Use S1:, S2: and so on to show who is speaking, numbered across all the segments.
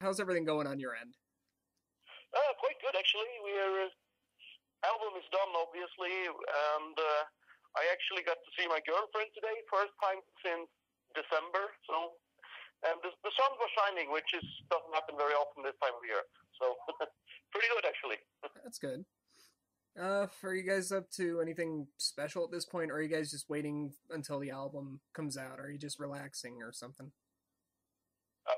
S1: how's everything going on your end?
S2: Quite good actually. We're album is done obviously, and I actually got to see my girlfriend today, first time since December. So, and the sun was shining, which doesn't happen very often this time of year. So, pretty good actually.
S1: That's good. Are you guys up to anything special at this point, or are you guys just waiting until the album comes out? Or are you just relaxing or something?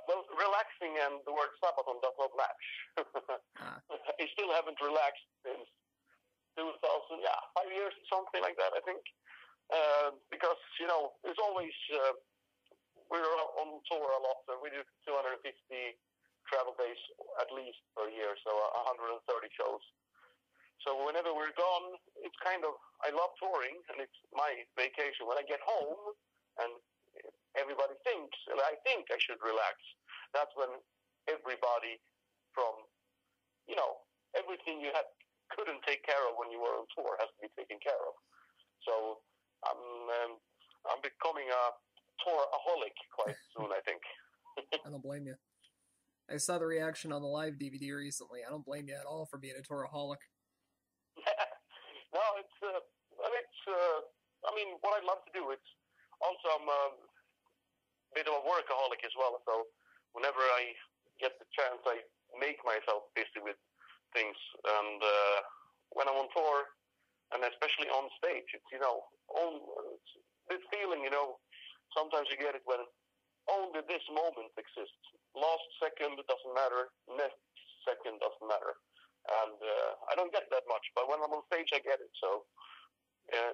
S2: Well, relaxing and the word Sabaton does not match. I still haven't relaxed since 2000, 5 years, something like that, I think. Because, it's always, we're on tour a lot, and we do 250 travel days at least per year, so 130 shows. So whenever we're gone, it's kind of, I love touring, and it's my vacation. When I get home, and everybody thinks, and I think I should relax, that's when everybody from, everything you couldn't take care of when you were on tour has to be taken care of. So I'm becoming a tour-aholic quite soon, I think.
S1: I don't blame you. I saw the reaction on the live DVD recently. I don't blame you at all for being a tour-aholic.
S2: No, what I love to do, it's also I'm a bit of a workaholic as well, so whenever I get the chance, I make myself busy with things, and when I'm on tour, and especially on stage, it's, this feeling, sometimes you get it when only this moment exists. Last second doesn't matter, next second doesn't matter, and I don't get that much, but when I'm on stage, I get it, so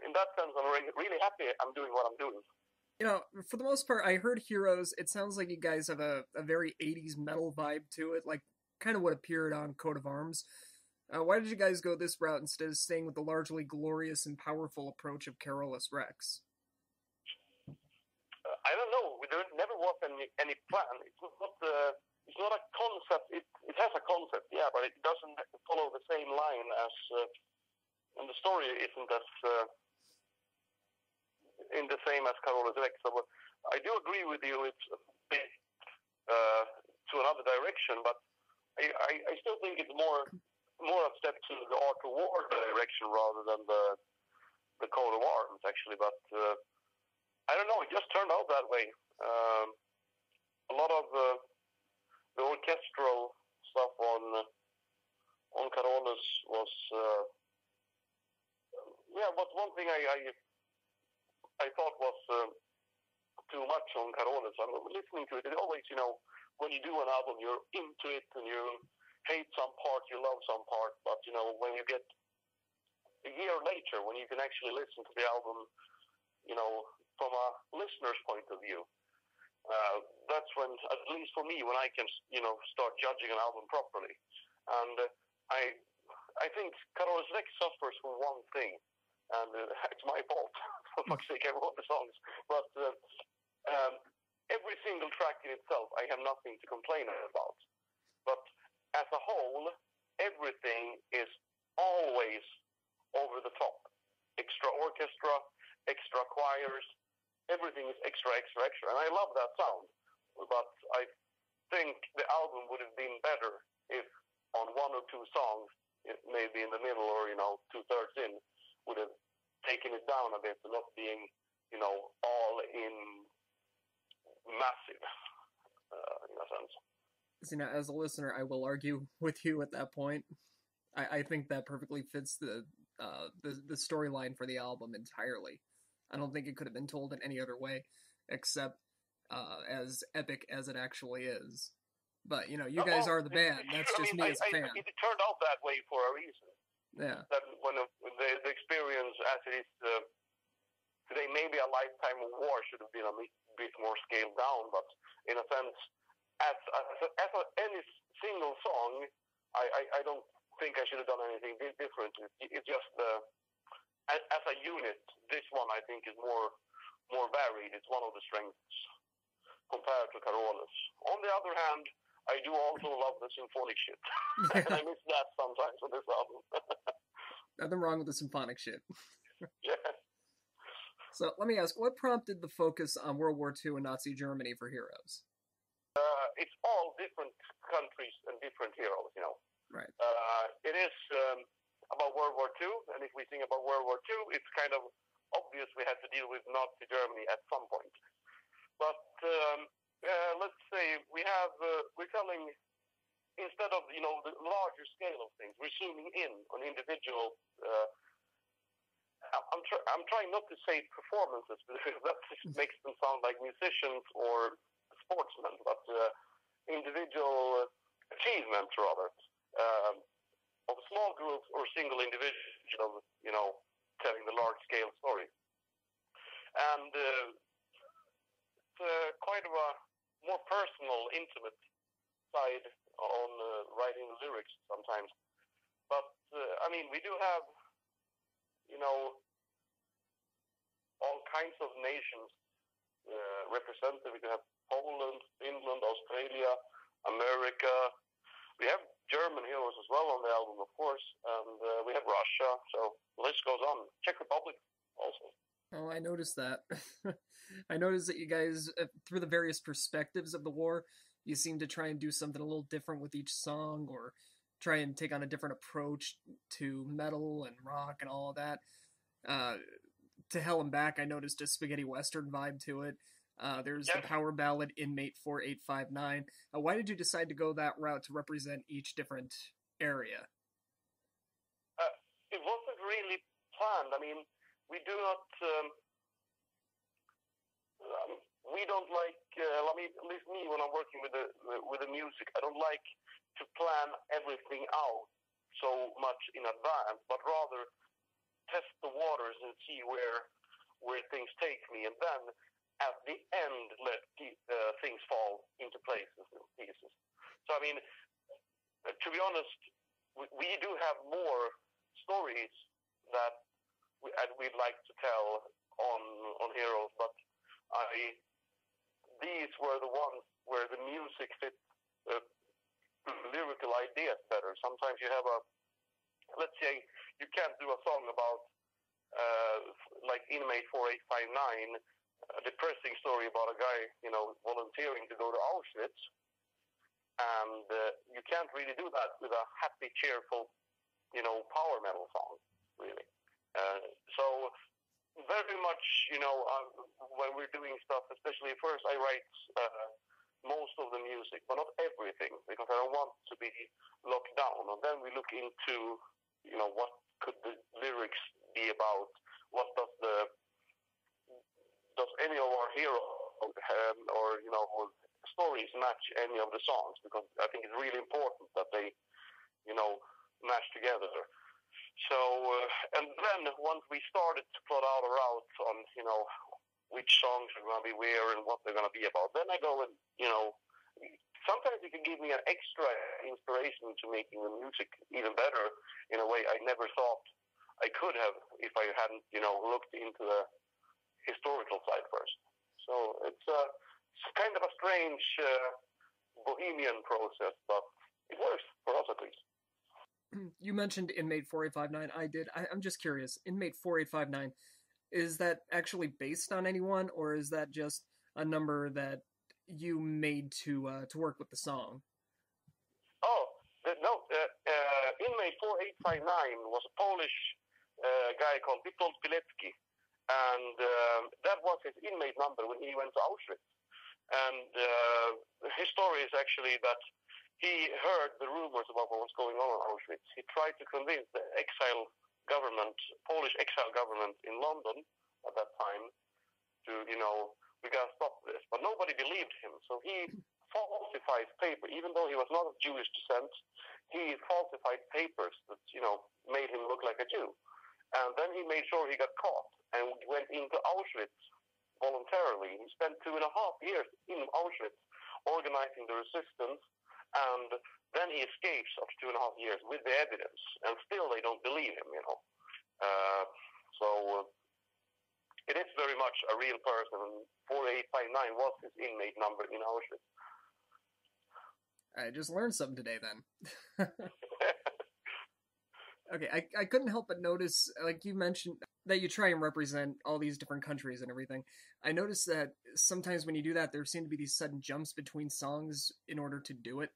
S2: in that sense, I'm really happy I'm doing what I'm doing.
S1: For the most part, I heard Heroes. It sounds like you guys have a very 80s metal vibe to it, like kind of what appeared on Coat of Arms. Why did you guys go this route instead of staying with the largely glorious and powerful approach of Carolus Rex?
S2: I don't know. There never was any plan. It's not a concept. It has a concept, yeah, but it doesn't follow the same line as, and the story isn't as in the same as Carolus Rex. So I do agree with you. It's a bit to another direction, but I still think it's more a step to the Art of War direction rather than the Coat of Arms, actually. But I don't know. It just turned out that way. A lot of the orchestral stuff on Carolus was but one thing I thought was too much on Carolus. I'm listening to it. It always, when you do an album, you're into it and you hate some part, you love some part. But, when you get a year later, when you can actually listen to the album, from a listener's point of view, that's when, at least for me, when I can, start judging an album properly. And I think Carolus Rex suffers from one thing, and it's my fault. For fuck's sake, I wrote the songs. But every single track in itself, I have nothing to complain about. But as a whole, everything is always over the top. Extra orchestra, extra choirs, everything is extra, extra, extra. And I love that sound. But I think the album would have been better if on one or two songs, maybe in the middle or, 2/3 in, would have taken it down a bit and not being, all in massive, in a sense.
S1: See, now, as a listener, I will argue with you at that point. I think that perfectly fits the storyline for the album entirely. I don't think it could have been told in any other way, except as epic as it actually is. But, you guys are the band. That's just me as a fan.
S2: It turned out that way for a reason.
S1: Yeah.
S2: That when the experience as it is today, maybe a Lifetime of War should have been a bit more scaled down, but in a sense, as any single song, I don't think I should have done anything different. It's just as a unit, this one I think is more varied. It's one of the strengths compared to Carolus. On the other hand, I do also love the symphonic shit. And I miss that sometimes on this album.
S1: Nothing wrong with the symphonic shit.
S2: Yeah.
S1: So let me ask, what prompted the focus on World War II and Nazi Germany for Heroes?
S2: it's all different countries and different heroes, you know.
S1: Right.
S2: It is about World War II, and if we think about World War II, it's kind of obvious we had to deal with Nazi Germany at some point. But let's say we're telling, instead of, you know, the larger scale of things, we're zooming in on individual. I'm trying not to say performances because that makes them sound like musicians or sportsmen, but individual achievements rather, of small groups or single individuals, you know, telling the large scale story. And it's quite of a more personal, intimate side on writing the lyrics sometimes. But I mean, we do have, you know, all kinds of nations represented. We have Poland, Finland, Australia, America. We have German heroes as well on the album, of course, and we have Russia. So the list goes on. Czech Republic also.
S1: Oh, I noticed that. I noticed that you guys, through the various perspectives of the war, you seem to try and do something a little different with each song, or try and take on a different approach to metal and rock and all of that. To Hell and Back, I noticed a spaghetti western vibe to it. There's the power ballad Inmate 4859. Why did you decide to go that route to represent each different area?
S2: It wasn't really planned. I mean, we do not. We don't like. I mean, at least me, when I'm working with the music, I don't like to plan everything out so much in advance, but rather test the waters and see where things take me, and then at the end let things fall into places and pieces. So I mean, to be honest, we do have more stories that we'd like to tell on Heroes, but these were the ones where the music fit lyrical ideas better. Sometimes you have let's say you can't do a song about like Inmate 4859, a depressing story about a guy, you know, volunteering to go to Auschwitz, and you can't really do that with a happy, cheerful, you know, power metal song, really. So very much, you know, when we're doing stuff, especially first I write most of the music, but not everything, because I don't want to be locked down. And then we look into, you know, what could the lyrics be about? What does any of our heroes or, you know, stories match any of the songs? Because I think it's really important that they, you know, match together. So, and then once we started to plot out a route on, you know, which songs are going to be where and what they're going to be about, then I go and, you know, sometimes it can give me an extra inspiration to making the music even better in a way I never thought I could have if I hadn't, you know, looked into the historical side first. So it's kind of a strange bohemian process, but it works for us at least.
S1: You mentioned Inmate 4859. I did. I'm just curious. Inmate 4859, is that actually based on anyone, or is that just a number that you made to work with the song?
S2: Oh, no. Inmate 4859 was a Polish guy called Witold Pilecki, and that was his inmate number when he went to Auschwitz. And his story is actually that he heard the rumors about what was going on in Auschwitz. He tried to convince the Polish exile government in London at that time to, you know, we got to stop this. But nobody believed him. So he falsified paper. Even though he was not of Jewish descent, he falsified papers that, you know, made him look like a Jew. And then he made sure he got caught and went into Auschwitz voluntarily. He spent 2.5 years in Auschwitz organizing the resistance, and then he escapes after 2.5 years with the evidence, and still they don't believe him, you know. So it is very much a real person. 4859 was his inmate number in Auschwitz.
S1: I just learned something today then. Okay, I couldn't help but notice, like you mentioned, that you try and represent all these different countries and everything. I noticed that sometimes when you do that, there seem to be these sudden jumps between songs in order to do it.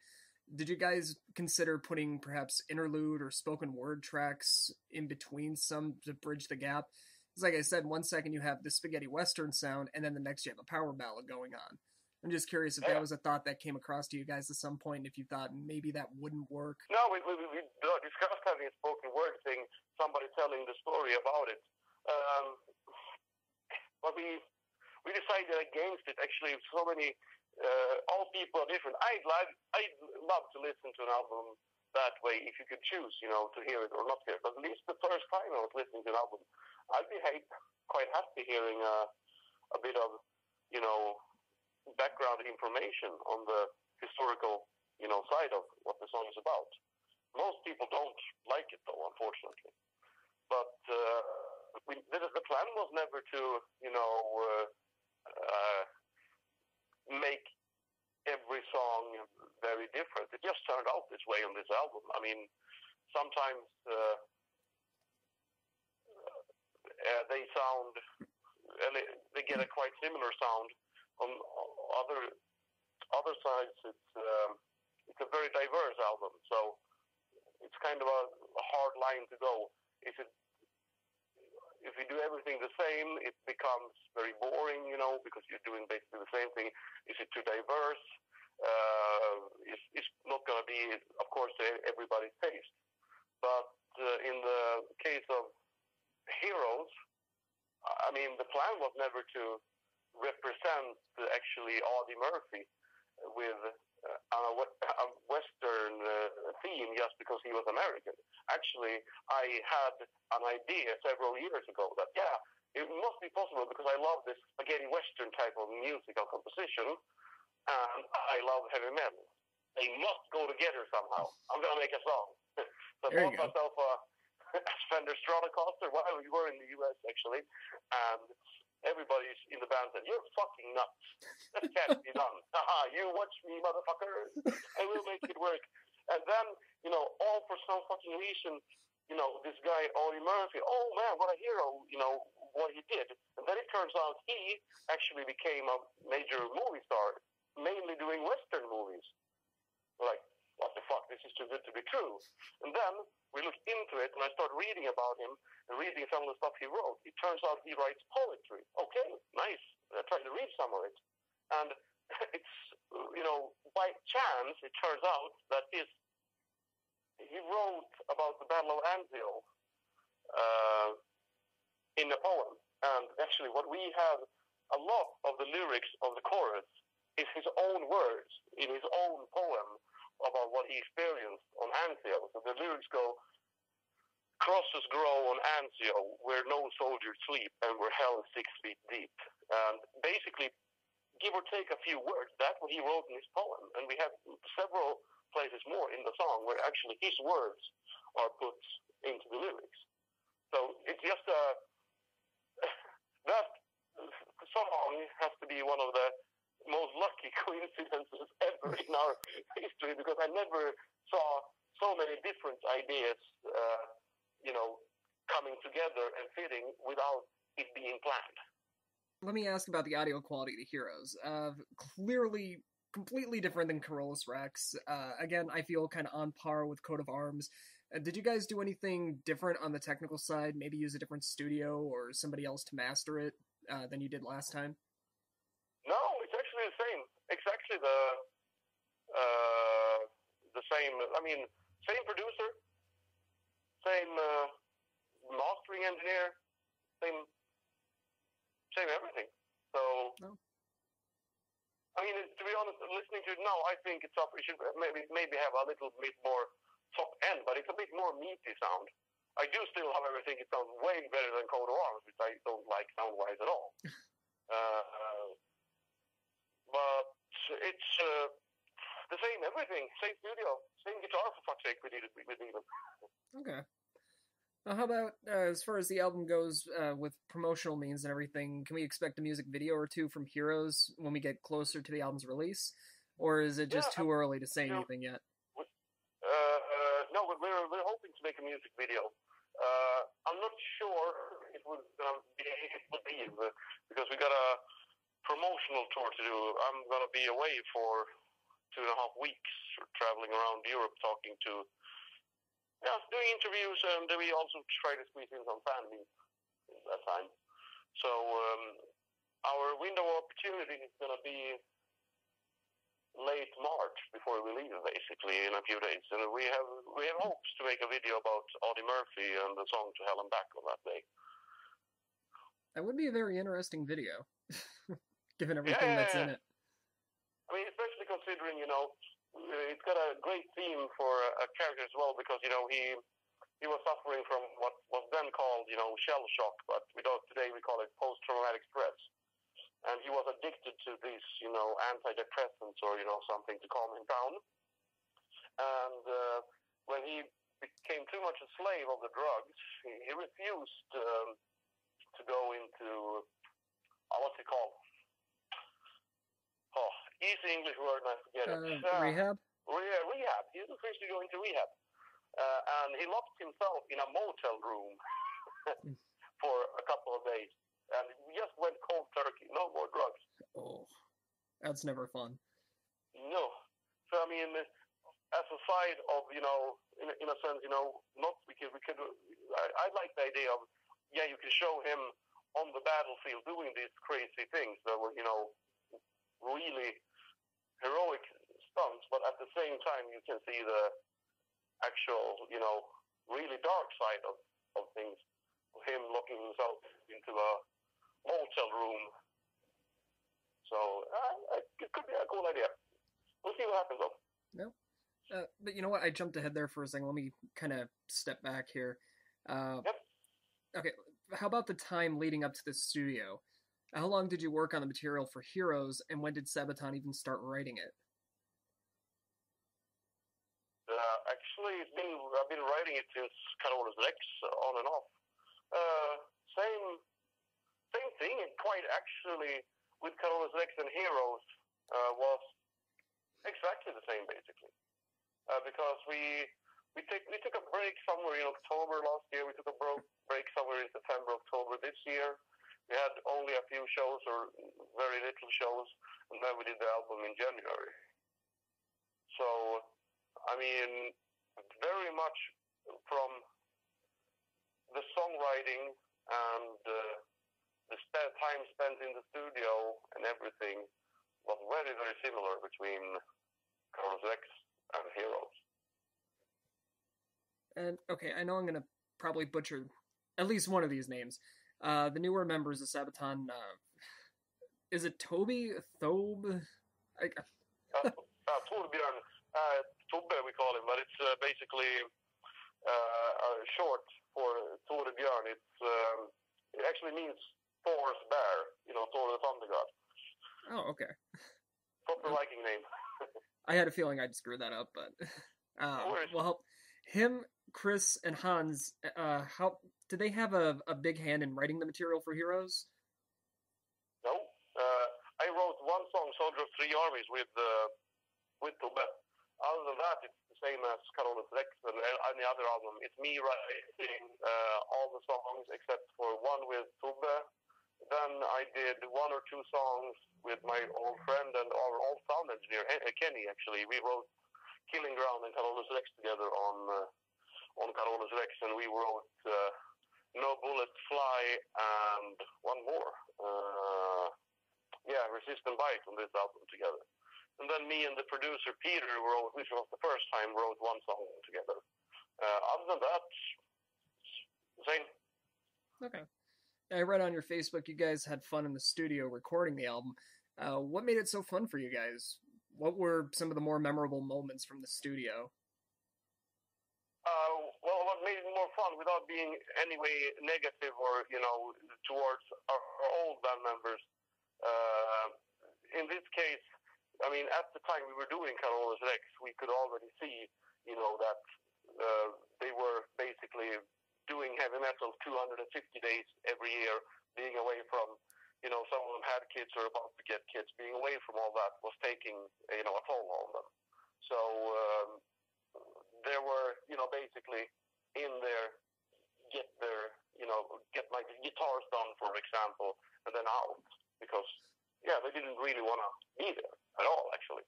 S1: Did you guys consider putting perhaps interlude or spoken word tracks in between some to bridge the gap? Because like I said, 1 second you have the spaghetti western sound, and then the next you have a power ballad going on. I'm just curious if that was a thought that came across to you guys at some point, and if you thought maybe that wouldn't work.
S2: No, we discussed having a spoken word thing, somebody telling the story about it. But we decided against it. Actually, so many, all people are different. I'd love to listen to an album that way if you could choose, to hear it or not hear it. But at least the first time I was listening to an album, I'd be quite happy hearing a bit of, background information on the historical, side of what the song is about. Most people don't like it, though, unfortunately. But the plan was never to, make every song very different. It just turned out this way on this album. I mean, sometimes they sound, they get a quite similar sound. On other sides, it's a very diverse album, so it's kind of a hard line to go. If you do everything the same, it becomes very boring, because you're doing basically the same thing. Is it too diverse? It's not going to be, of course, to everybody's taste. But in the case of Heroes, I mean, the plan was never to represent actually Audie Murphy with a Western theme just because he was American. Actually, I had an idea several years ago that, it must be possible because I love this spaghetti Western type of musical composition, and I love heavy metal. They must go together somehow. I'm going to make a song. So I bought myself a Fender Stratocaster while we were in the U.S., actually, and everybody's in the band said, "You're fucking nuts. That can't be done. You watch me, motherfucker. I will make it work." And then, all for some fucking reason, this guy, Audie Murphy, oh man, what a hero, what he did. And then it turns out he actually became a major movie star, mainly doing Western movies. Like, what the fuck, this is too good to be true. And then we looked into it, and I started reading about him and reading some of the stuff he wrote. It turns out he writes poetry. Okay, nice. I tried to read some of it. And it's, by chance, it turns out that he wrote about the Battle of Anzio in a poem. And actually, what we have, a lot of the lyrics of the chorus is his own words in his own poem about what he experienced on Anzio. So the lyrics go, "Crosses grow on Anzio, where no soldiers sleep, and where hell is 6 feet deep." And basically, give or take a few words, that's what he wrote in his poem. And we have several places more in the song where actually his words are put into the lyrics. So it's just that song has to be one of the most lucky coincidences ever in our history, because I never saw so many different ideas, coming together and fitting without it being planned.
S1: Let me ask about the audio quality of the Heroes. Clearly completely different than Carolus Rex. Again, I feel kind of on par with Coat of Arms. Did you guys do anything different on the technical side? Maybe use a different studio or somebody else to master it than you did last time?
S2: No, it's actually the same. Exactly the same. I mean, same producer, same mastering engineer, same everything. So, I mean, to be honest, listening to it now, I think it should maybe have a little bit more top end, but it's a bit more meaty sound. I do still have everything. It sounds way better than Coat of Arms, which I don't like sound-wise at all. But it's the same everything, same studio, same guitar, for fuck's sake, we did even.
S1: Okay. Now, how about, as far as the album goes, with promotional means and everything, can we expect a music video or two from Heroes when we get closer to the album's release? Or is it just too early to say anything yet?
S2: No, we're hoping to make a music video. I'm not sure it would be able to leave because we got a promotional tour to do. I'm going to be away for 2.5 weeks, traveling around Europe, talking to, doing interviews, and we also try to squeeze in some fan meets at that time. So our window of opportunity is going to be late March before we leave, basically, in a few days. And we have hopes to make a video about Audie Murphy and the song To Hell and Back on that day.
S1: That would be a very interesting video, given everything that's in it.
S2: I mean, especially considering, it's got a great theme for a character as well, because, he was suffering from what was then called, shell shock, but today we call it post-traumatic stress. And he was addicted to these, antidepressants or, something to calm him down. And when he became too much a slave of the drugs, he refused to go into, what's it called? Oh, easy English word, and I forget it.
S1: Rehab?
S2: Rehab. He refused to go into rehab. And he locked himself in a motel room for a couple of days. And we just went cold turkey. No more drugs.
S1: Oh, that's never fun.
S2: No. So, I mean, as a side of, in a sense, not we could. I like the idea of, you can show him on the battlefield doing these crazy things that were, really heroic stunts, but at the same time, you can see the actual, really dark side of things. Him locking himself into a motel room. So it could be a cool idea. We'll see what happens though.
S1: No. But you know what? I jumped ahead there for a second. Let me kind of step back here.
S2: Yep.
S1: Okay. How about the time leading up to the studio? How long did you work on the material for Heroes, and when did Sabaton even start writing it?
S2: Actually, I've been writing it since Carolus Rex, on and off. Same thing, and quite actually with Carolus Rex and Heroes was exactly the same basically, because we took a break somewhere in October last year. We took a break somewhere in September, October this year. We had only a few shows or very little shows, and then we did the album in January. So, I mean, very much from the songwriting and the time spent in the studio and everything was very, very similar between Carolus Rex and Heroes.
S1: And, okay, I know I'm going to probably butcher at least one of these names. The newer members of Sabaton, is it Toby? Thobe?
S2: Torbjörn. Tobbe we call him, but it's basically short for Torbjörn. It actually means Thor's bear, Thor the thunder god.
S1: Oh, okay.
S2: Proper Viking name.
S1: I had a feeling I'd screw that up, but well, him, Chris, and Hans, how did they have a big hand in writing the material for Heroes?
S2: No, I wrote one song, Soldier of Three Armies, with Tobbe. Other than that, it's the same as Carolus Rex and any other album. It's me writing all the songs except for one with Tobbe. Then I did one or two songs with my old friend and our old sound engineer, Kenny, actually. We wrote Killing Ground and Carolus Rex together on Carolus Rex, and we wrote No Bullets Fly and one more. Resist and Bite on this album together. And then me and the producer, Peter, wrote, which was the first time, wrote one song together. Other than that, same.
S1: Okay. I read on your Facebook you guys had fun in the studio recording the album. What made it so fun for you guys? What were some of the more memorable moments from the studio?
S2: Well, what made it more fun, without being any way negative or, towards our old band members, in this case, I mean, at the time we were doing Carolus Rex, we could already see, that they were basically doing heavy metal 250 days every year, being away from, some of them had kids or about to get kids. Being away from all that was taking, a toll on them. So there were, basically in their get get like the guitars done, for example, and then out, because they didn't really want to be there at all, actually.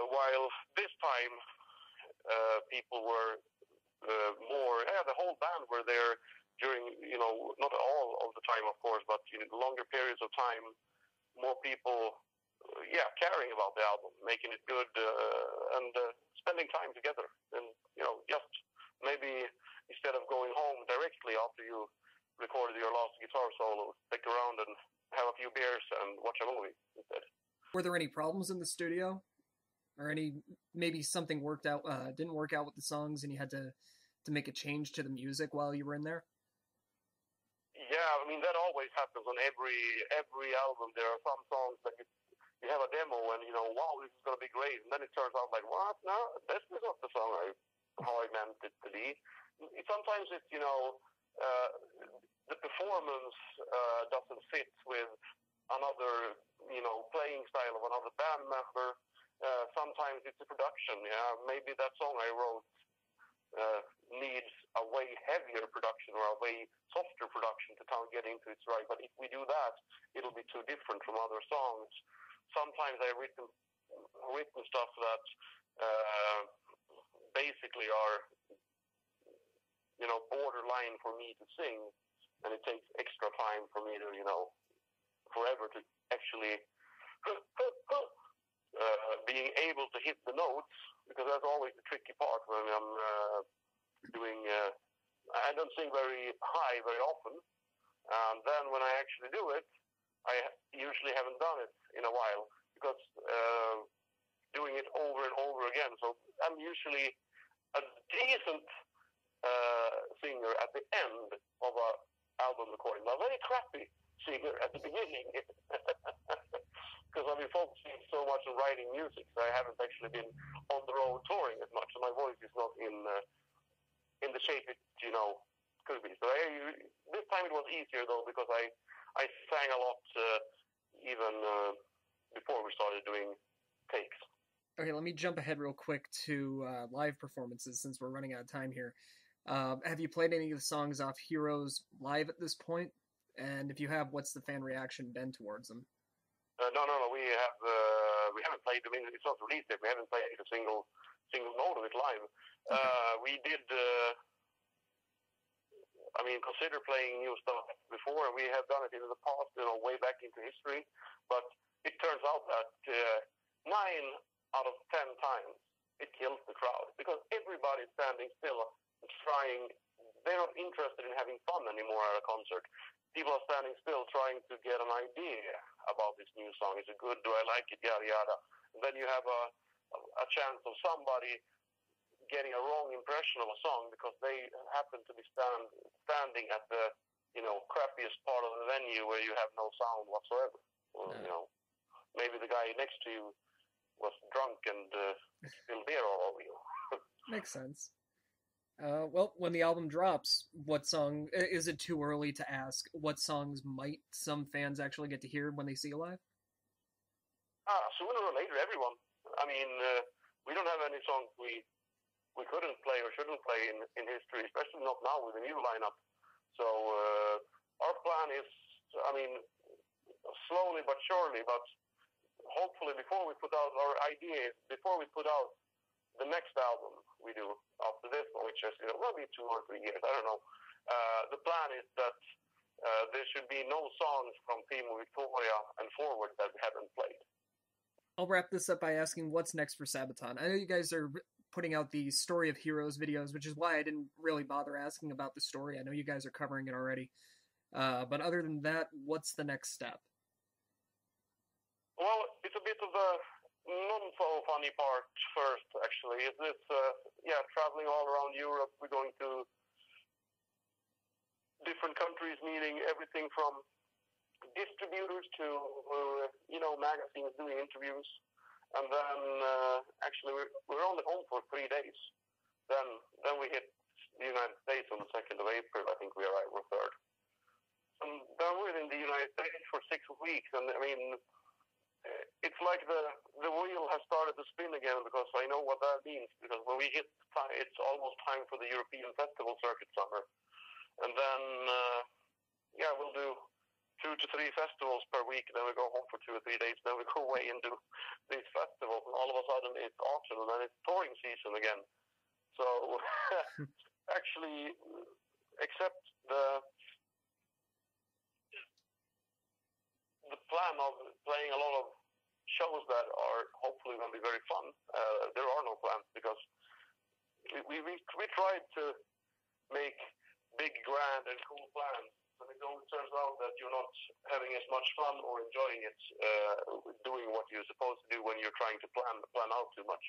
S2: While this time people were more, the whole band were there during, not all of the time, of course, but longer periods of time, more people, caring about the album, making it good, and spending time together. And, just maybe instead of going home directly after you recorded your last guitar solo, stick around and have a few beers and watch a movie instead.
S1: Were there any problems in the studio? Or maybe something didn't work out with the songs and you had to make a change to the music while you were in there?
S2: Yeah, I mean, that always happens on every album. There are some songs that you have a demo and, wow, this is going to be great. And then it turns out like, what? No, this is not the song how I meant it to be. Sometimes it's, the performance doesn't fit with another, playing style of another band member. Sometimes it's a production. Maybe that song I wrote needs a way heavier production or a way softer production to kind of get into its right. But if we do that, it'll be too different from other songs. Sometimes I've written stuff that basically are, borderline for me to sing, and it takes extra time for me to, forever to actually being able to hit the notes, because that's always the tricky part when I'm doing. I don't sing very high very often, and then when I actually do it, I usually haven't done it in a while because doing it over and over again. So I'm usually a decent singer at the end of an album recording, but a very crappy singer at the beginning. Because I've been focusing so much on writing music, so I haven't actually been on the road touring as much, so my voice is not in the shape it could be. So this time it was easier though, because I sang a lot even before we started doing takes.
S1: Okay, let me jump ahead real quick to live performances since we're running out of time here. Have you played any of the songs off Heroes live at this point? And if you have, what's the fan reaction been towards them?
S2: No. We haven't played. I mean, it's not released yet. We haven't played a single note of it live. Okay. We did. Consider playing new stuff before. We have done it in the past, way back into history. But it turns out that 9 out of 10 times it kills the crowd, because everybody's standing still, trying. They're not interested in having fun anymore at a concert. People are standing still trying to get an idea about this new song. Is it good? Do I like it? Yada, yada. And then you have a chance of somebody getting a wrong impression of a song because they happen to be standing at the, crappiest part of the venue where you have no sound whatsoever. Or, maybe the guy next to you was drunk and spilled beer all over you.
S1: Makes sense. Well, when the album drops, what song, is it too early to ask what songs might some fans actually get to hear when they see you live?
S2: Sooner or later, everyone. I mean, we don't have any songs we couldn't play or shouldn't play in history, especially not now with the new lineup. So our plan is, slowly but surely, but hopefully before we put out our ideas, before we put out the next album we do after this one, which is maybe 2 or 3 years, I don't know. The plan is that there should be no songs from Team Victoria and forward that we haven't played.
S1: I'll wrap this up by asking what's next for Sabaton. I know you guys are putting out the Story of Heroes videos, which is why I didn't really bother asking about the story. I know you guys are covering it already. But other than that, what's the next step?
S2: Well, it's a bit of a non-so-funny part first, actually. Is this, traveling all around Europe. We're going to different countries, meeting everything from distributors to, magazines doing interviews. And then, actually, we're only home for 3 days. Then we hit the United States on the 2nd of April. I think we arrived, or 3rd. And then we're in the United States for 6 weeks. And, it's like the wheel has started to spin again, because I know what that means. Because when we hit time, it's almost time for the European festival circuit summer, and then we'll do 2 to 3 festivals per week. Then we go home for 2 or 3 days. Then we go away and do these festivals, and all of a sudden it's autumn, and then it's touring season again. So actually, except the plan of playing a lot of shows that are hopefully going to be very fun, there are no plans, because we tried to make big, grand, and cool plans, but it always turns out that you're not having as much fun or enjoying it doing what you're supposed to do when you're trying to plan out too much.